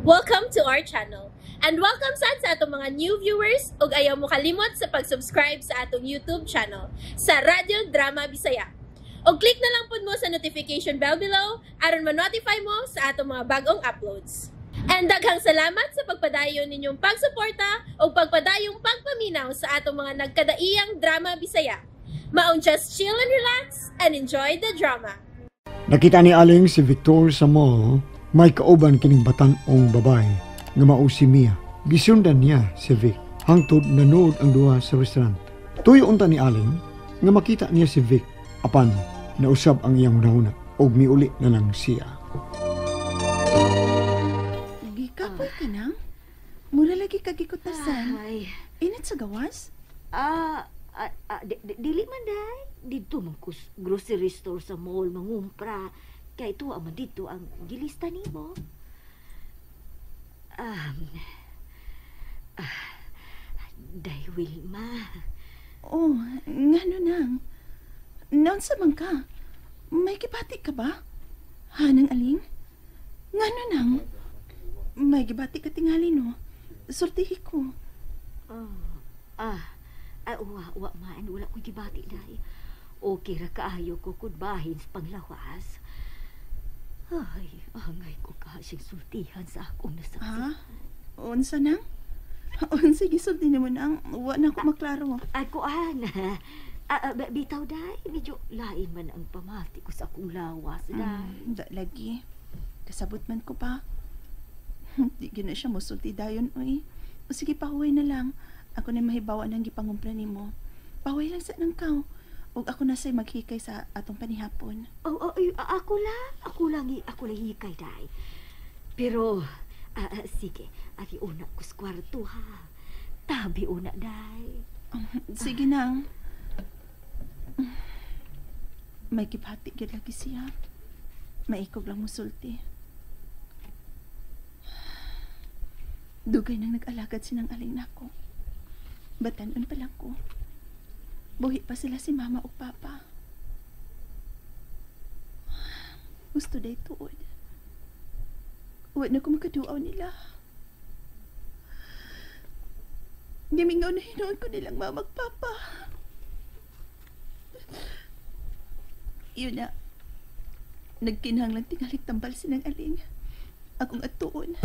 Welcome to our channel. And welcome sa atong mga new viewers ug ayaw mo kalimot sa pag-subscribe sa atong YouTube channel sa Radyo Drama Bisaya. O click na lang pud mo sa notification bell below aron ma-notify mo sa atong mga bagong uploads. And daghang salamat sa pagpadayon ninyong pagsuporta o pagpadayong pagpaminaw sa atong mga nagkadaiyang Drama Bisaya. Maong just chill and relax and enjoy the drama. Nakita ni Aling si Victor sa mall, may kauban kining batan-ong babae nga mao si Mia. Gisundan niya si Vic hangtod nanood ang duha sa restaurant. Tuyo unta ni Aling nga makita niya si Vic apan nausab ang iyang hunahuna og miuli na lang siya. Gikapoy ka nang? Mura lagi kagikutasan. Ay. Init sa gawas? Dili man day. Dito man grocery store sa mall mangumpra. Kaya ito man dito ang gilista nimo. Day Wilma. Oh, ngano nang? Noon sa man ka? May gibati ka ba? Hanang Aling? Ngano nang? May gibati ka tingali no? Sortihi ko. Wa man. Wala ko'y gibati day. Okay ra kaayo ko kung bahin sa panglawas. Ay, angay ko kasing sultihan sa akong nasaksi. Unsa nang? Unsa gisulti nimo nang? Wa na ko maklaro. Ako bitaw day. Medyo lain man ang pamati ko sa akong lawas day. Da lagi. Kasabot man ko pa. Di gina siya musulti dayon oy. O sige pahuway na lang. Ako na mahibawa nang gipangumpra nimo. Pahuway lang sa nang kaw. Ug ako na say maghikay sa atong panihapon. Ako lang hikay day. Pero sige, ari una ko sa kwarto ha. Tabi una day. Sige nang. May kipati gyud lagi siya. Maikog lang musulti. Dugay nang nag-alagad sinang Aling nako. Batanon pa lang ko. Buhi pa sila si mama o papa. Gusto day tuod. Uwad na ko makaduaw nila. Gamingaw na hinoon ko nilang mama at papa. Yun na. Nagkinahanglan tingalik tambal sinang Aling. Akong atuon.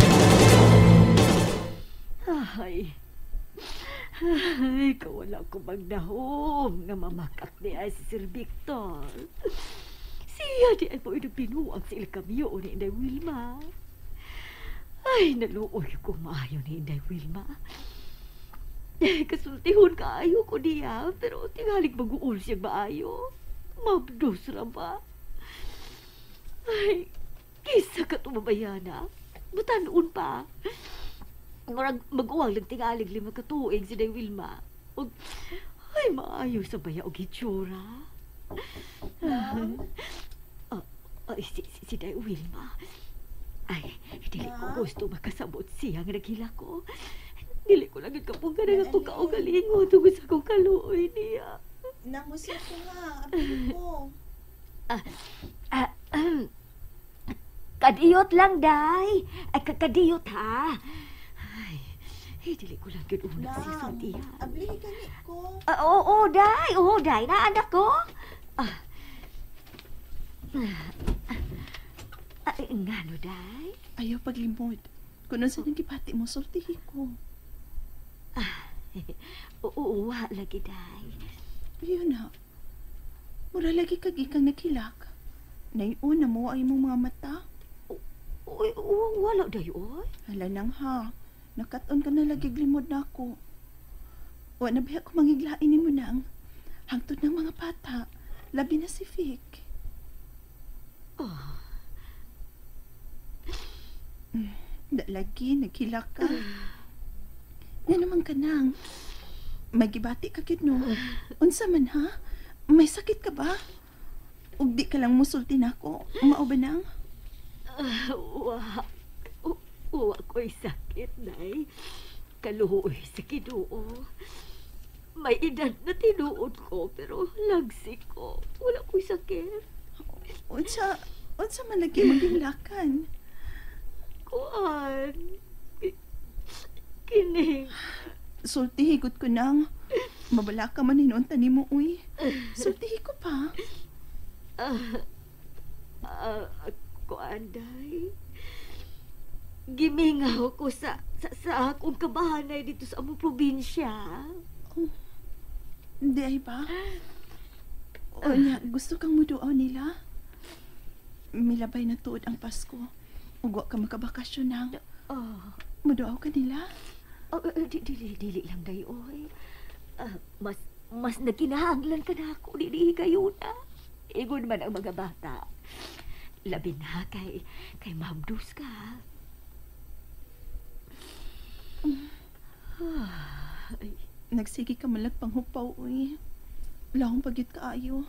Ay, kawala ko magdahom nga mamakak ni ay si Sir Victor. Siya di ay po pinuang sa ilkamyo ni Inday Wilma. Ay, naluoy ko maayo ni Inday Wilma. Kasultihon kaayo ko niya, pero tingalig mag-uul siya maayo. Mabdos ra ba? Ay, kisa ka tumabayana. Batanon pa. Mag-uwang lang tingalig 5 katuig si Day Wilma. Ay, maayo sa baya og hitsura. Si Day Wilma. Ay, dili ko gusto makasabot siya nga naghila ko. Dili ko lang ikapunga na ako kaugalingo tungod sa akong kaluoy niya. Namusip ko nga, apin ko. Kadiyot lang, Day. Ay, kadiyot ha. Ay, dili ko lang yun una si Sultihan. Ablihi kami ko. Oo, Day. Naanak ko. Ngano, Day? Ayaw paglimod. Kung nasa nang gipati mo, sortihi ko. Oo, lagi, Day. Ayun na. Mura lagi kagikang naghilak. Naiuna mo ay mong mga mata. Wala, Day, oy. Hala nang ha. Nakaton ka na lagi glimod na ako. Wa na ba ako mangiglain ni mo nang hangtod ng mga bata. Labi na si Vic. Da lagi, naghilak ka. Nga naman ka nang. Magibati ka gid no. Unsa man ha? May sakit ka ba? Ug di ka lang musulti na ako. Mao ba nang? Wa ko'y sakit, Day. Kaluoy sa Ginoo. May edad na tinuod ko, pero lagsik ko. Wala ko'y sakit. Unsa man lagi maging lakan? Kuan. Sultihigot ko nang. Mabala ka man hinunta ni mo, uy. Sultihi ko pa. Kuanday. Gimingaw ko sa akong kabahanay dito sa among probinsya. Hindi ay ba? O niya, gusto kang muduaw nila? Milabay na tuod ang Pasko. Ugwa ka makabakasyon nang. Muduaw ka nila? Dili lang dayoy. Mas nagkinahanglan ka na ako, dili kayo na. Ingon man ang mga bata. Labi na kay mabdus ka. Nagsige ka malag panghupaw, uy. Lahong pagyut kaayo.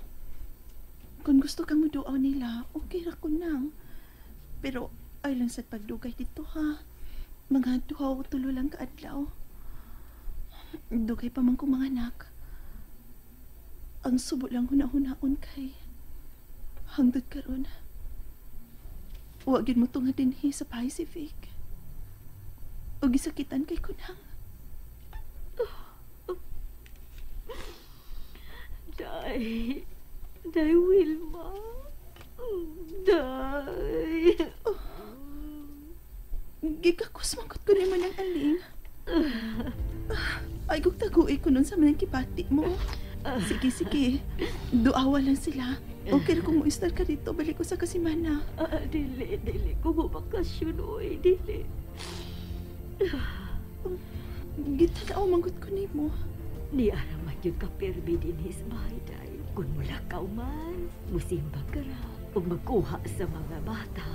Kung gusto kang muduaw nila, okay ra ko nang. Pero ay lang sa pagdugay dito, ha. Mga 2 o 3 lang kaadlaw. Dugay pa man ko mga anak. Ang subo lang hunahunaon kay hangtod karon. Wa gyud mo tunga dinhi sa Pacific. O gisakitan kay kunang. Day Wilma. Day. Gikakos mangkot ko ni mo ng aling. Ay, kung taguin ko nun sa mga kipati mo. Sige. Duawa lang sila. Okay na kung mo-install ka dito, balik ko sa Kasimana. Dili. Kung mabakasyon, oy, dili. Gitanaw mangkot ko ni mo. Ni araman yun ka permi din his bahay, day. Kung mula ka man, musimba ka ra, o magkuha sa mga bata.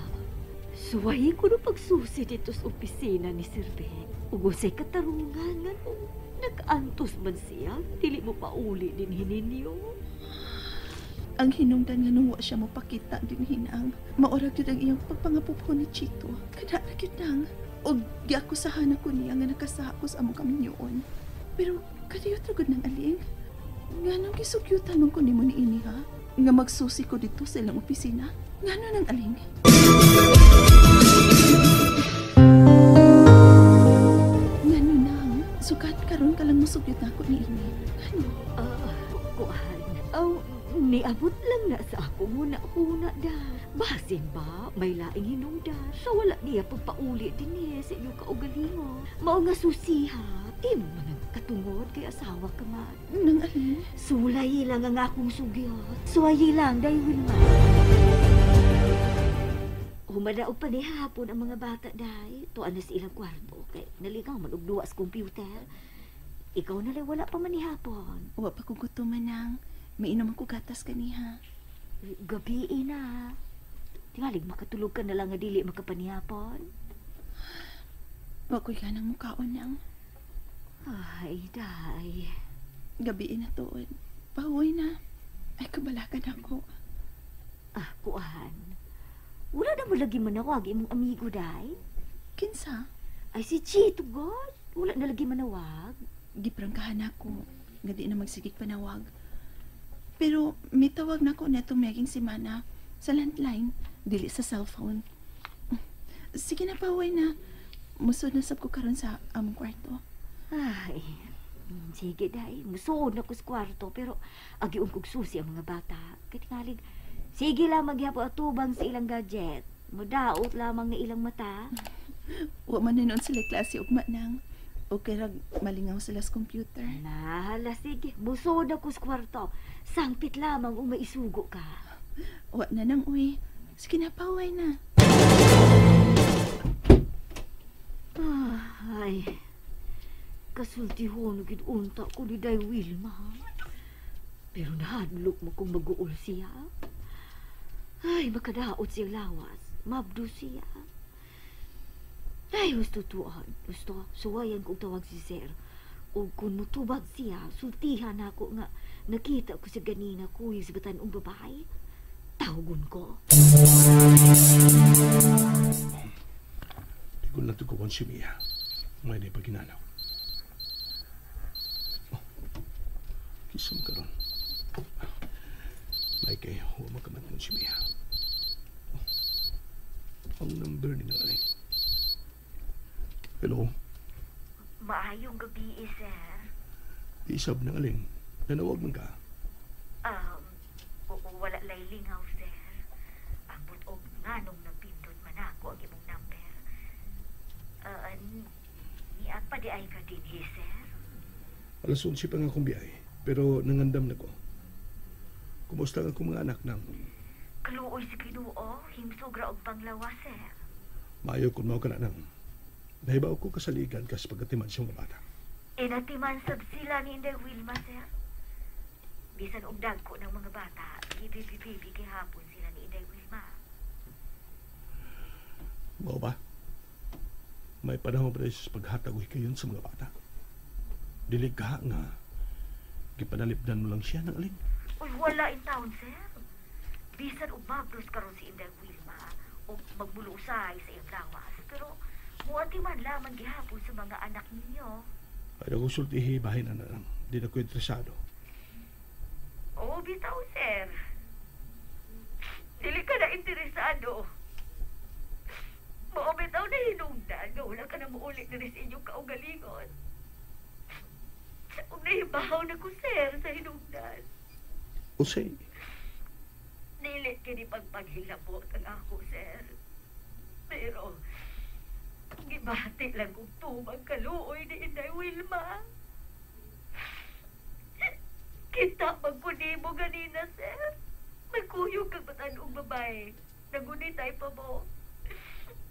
Suwahi ko na pagsusi dito sa opisina ni Sir Ben. Ugusay katarungan nga no. Nag-antos man siya, dili mo pa uli din hininyo. Ang hinungdan nga nung wa siya mo pakita din hinang. Maorag yun ang iyang pagpangapupo ni Chito. Kada na yun nang. O giakusahan ako niya nga nakasakos among kami yun. Pero kadiyot ragod ng aling. Nga nang gisugyutan mong ko ni mo ni ini ha. Nga magsusi ko dito sa ilang opisina. Nga nang aling. Nga nang. Sukat karon ka lang musugyut na ako ni ini. Ano? Kuhan. Niabot lang na sa ako huna da. Basin ba, may laing hinungdan. Sa wala niya pagpauli din sa inyong kaugalingo. Mao nga susiha, mo nang katungod kay asawa ka man. Nang alin? Sulay lang ang akong sugyot. Suwayi lang, dahil man. Humadaog pa ni hapon ang mga bata, day. Tuan na sa ilang kwarto. Kay naligaw man og duwa sa computer. Ikaw na lang wala pa man ni hapon. Wa pa kugutuman nang. May inom ako gatas kaniha. Gabi na. Tingalig makatulog ka na lang nga dili makapanihapon. Wa ko'y kanang mukaon nang. Ay, day. Gabi na tuod. Pahuwi na. Ay, kabalakan ako. Kuan. Wala na mo lagi manawag imong amigo, day. Kinsa? Ay, si Chito, God. Wala na lagi manawag. Giprangkahan ako. Nga di na magsigig panawag. Pero may tawag na ko na tumeging si Mana sa landline, dili sa cellphone. Sige na, pahuwi na. Musod na sab ko karon sa among kwarto. Ay, sige day. Musuod na ko sa kwarto, pero agiun kog susi ang mga bata. Katingalig, sige lang magyapo atubang sa ilang gadget. Mudaot lamang na ilang mata. Wa man na noon sila klase ugma nang. Okay rag malingaw sila sa computer. Nahala, sige. Musuod na ko sa kwarto. Sangpit lamang kung maisugo ka. Wa na nang uy. Sige na, pahuwi na. Ay, kasultihon gid unta ko ni Day Wilma. Pero nahadlok mo kung mag-uol siya. Ay, makadaot siya lawas. Mabdo siya. Ay, gusto tuan. Gusto, suwayan kong tawag si Sir. O kung mutubag siya, sultihan ako nga nakita ko sa ganina ko yung sabatan ng babae. Tawagon ko. Di ko natukuhan si Mia. May na ipaginanaw. Kisam ka ron. May kayo, huwag makamatang si Mia. Ang number ni Nanay. Hello? Maayong gabi, sir. Isab ng aling. Nanawag man ka. Wala lay lingaw, sir. Ambot og nganong napindot man ako ang imong number. Niya pa di ay ka din, sir. Alas 11 pa nga akong biyay. Pero nangandam na ko. Kumusta ang akong mga anak nang? Kaluoy si Kinuo, himsugra og panglawa, sir. Maayo kung mao ka na nang. Nahibaw ko kasaligan kas pagkatiman sa mga bata. Inatiman sab sila ni Inday Wilma, sir. Bisan og dagko ng mga bata, ipipipibi gihapon sila ni Inday Wilma. Mao ba? May panahon pa rin sa paghatagoy kayon sa mga bata. Dilig ka nga. Gipanalipdan mo lang siya ng aling. Uy, wala in town, sir. Bisan og mablos karon si Inday Wilma o magbulusay sa iyang lawas. Pero muati man lamang gihapon sa mga anak ninyo. Ay nagulsultihi bahay na nang. Di na ko interesado. Oo, bitaw, sir. Dili ka na interesado. Mao bitaw na hinungdan nga wala ka na muulit na rin sa inyong kaugalingon. Kung nahibaw na ko, sir, sa hinungdan. Usay. Nilit ka ni pagpaghilabot ang ako, sir. Pero, gibati lang kong tumang kaluoy ni Inday Wilma. Kita magkuni mo ganina, sir. Magkuyog kang matanong babae. Nagunitay pa mo.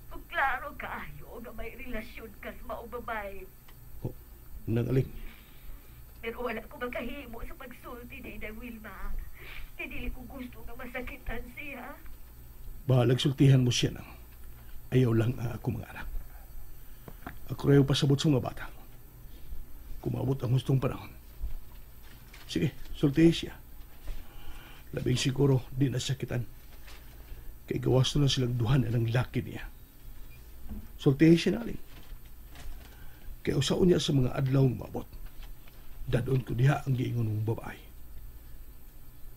Kung klaro kaayo nga may relasyon ka sa maong babae. Oh, nang aling. Pero wala ko magkahimo sa pagsulti ni Inday Wilma. Hindi ko gusto nga masakitan siya. Bahalag sultihan mo siya nang. Ayaw lang ako mga anak. Ako rin pasabot sa mga bata. Kumabot ang gustong panahon. Sige, sultihin siya. Labing siguro di nasakitan. Kay gawas na silang duhan ng laki niya. Sultihin siya naling. Kaya usaon niya sa mga adlawng mabot. Dadon ko diha ang giingon ng babae.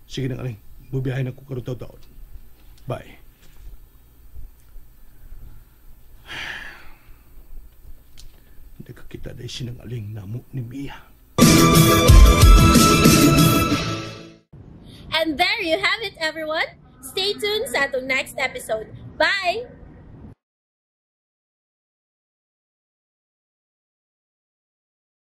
Sige na aling, bubiyahin ako karutaw taon. Bye. Nakakita dahil sinangaling namo ni Mia. And there you have it, everyone. Stay tuned sa atong next episode. Bye!